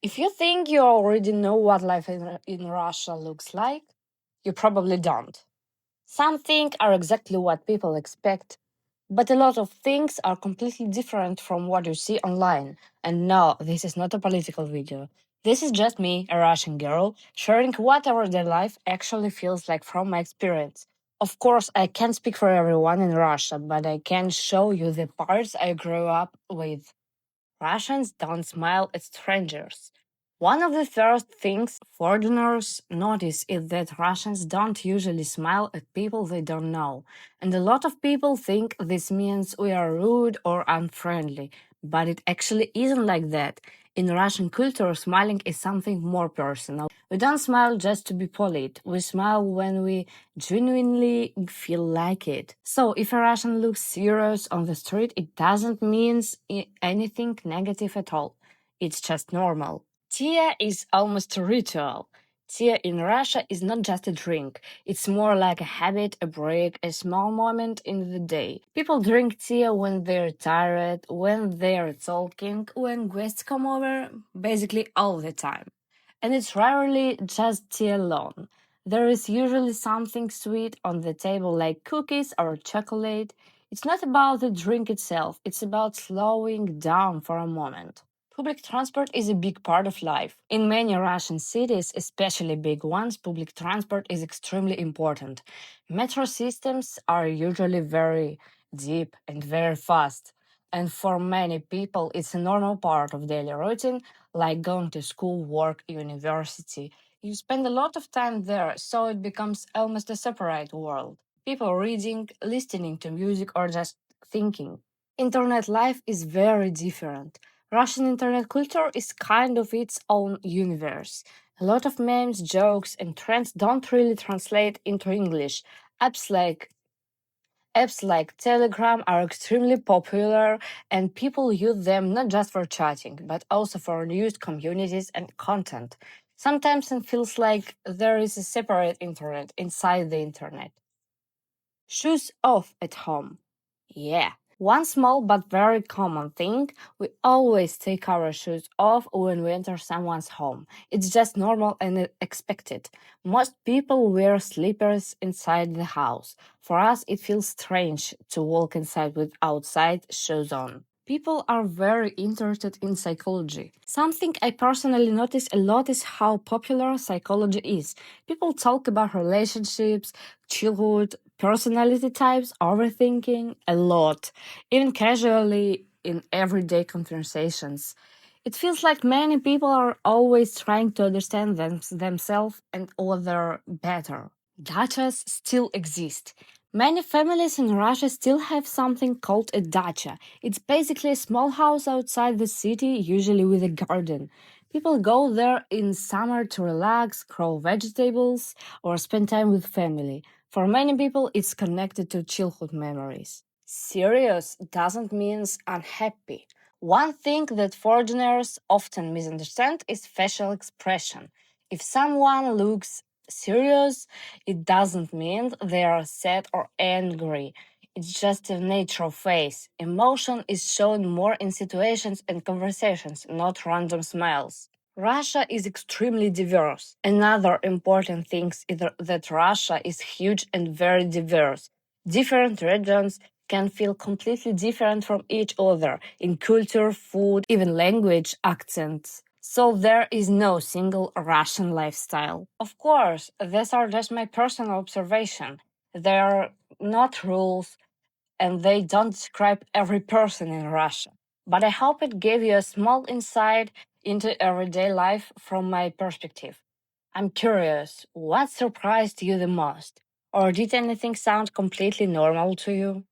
If you think you already know what life in Russia looks like, you probably don't. Some things are exactly what people expect, but a lot of things are completely different from what you see online. And no, this is not a political video. This is just me, a Russian girl, sharing whatever their life actually feels like from my experience. Of course, I can't speak for everyone in Russia, but I can show you the parts I grew up with. Russians don't smile at strangers. One of the first things foreigners notice is that Russians don't usually smile at people they don't know. And a lot of people think this means we are rude or unfriendly, but it actually isn't like that. In Russian culture, smiling is something more personal. We don't smile just to be polite. We smile when we genuinely feel like it. So if a Russian looks serious on the street, it doesn't mean anything negative at all. It's just normal. Tea is almost a ritual. Tea in Russia is not just a drink. It's more like a habit, a break, a small moment in the day. People drink tea when they're tired, when they're talking, when guests come over, basically all the time. And it's rarely just tea alone. There is usually something sweet on the table, like cookies or chocolate. It's not about the drink itself, it's about slowing down for a moment. Public transport is a big part of life. In many Russian cities, especially big ones, public transport is extremely important. Metro systems are usually very deep and very fast. And for many people, it's a normal part of daily routine, like going to school, work, university. You spend a lot of time there, so it becomes almost a separate world. People reading, listening to music, or just thinking. Internet life is very different. Russian internet culture is kind of its own universe. A lot of memes, jokes, and trends don't really translate into English. Apps like Apps like Telegram are extremely popular, and people use them not just for chatting, but also for news, communities, and content. Sometimes it feels like there is a separate internet inside the internet. Shoes off at home. Yeah. One small but very common thing, we always take our shoes off when we enter someone's home. It's just normal and expected. Most people wear slippers inside the house. For us, it feels strange to walk inside with outside shoes on. People are very interested in psychology. Something I personally notice a lot is how popular psychology is. People talk about relationships, childhood, personality types, overthinking a lot, even casually in everyday conversations. It feels like many people are always trying to understand themselves and other better. Dachas still exist. Many families in Russia still have something called a dacha. It's basically a small house outside the city, usually with a garden. People go there in summer to relax, grow vegetables, or spend time with family. For many people, it's connected to childhood memories. Serious doesn't mean unhappy. One thing that foreigners often misunderstand is facial expression. If someone looks serious, it doesn't mean they are sad or angry. It's just a natural face. Emotion is shown more in situations and conversations, not random smiles. Russia is extremely diverse. Another important thing is that Russia is huge and very diverse. Different regions can feel completely different from each other in culture, food, even language, accents. So there is no single Russian lifestyle. Of course, these are just my personal observation. They are not rules and they don't describe every person in Russia. But I hope it gave you a small insight into everyday life from my perspective. I'm curious, what surprised you the most? Or did anything sound completely normal to you?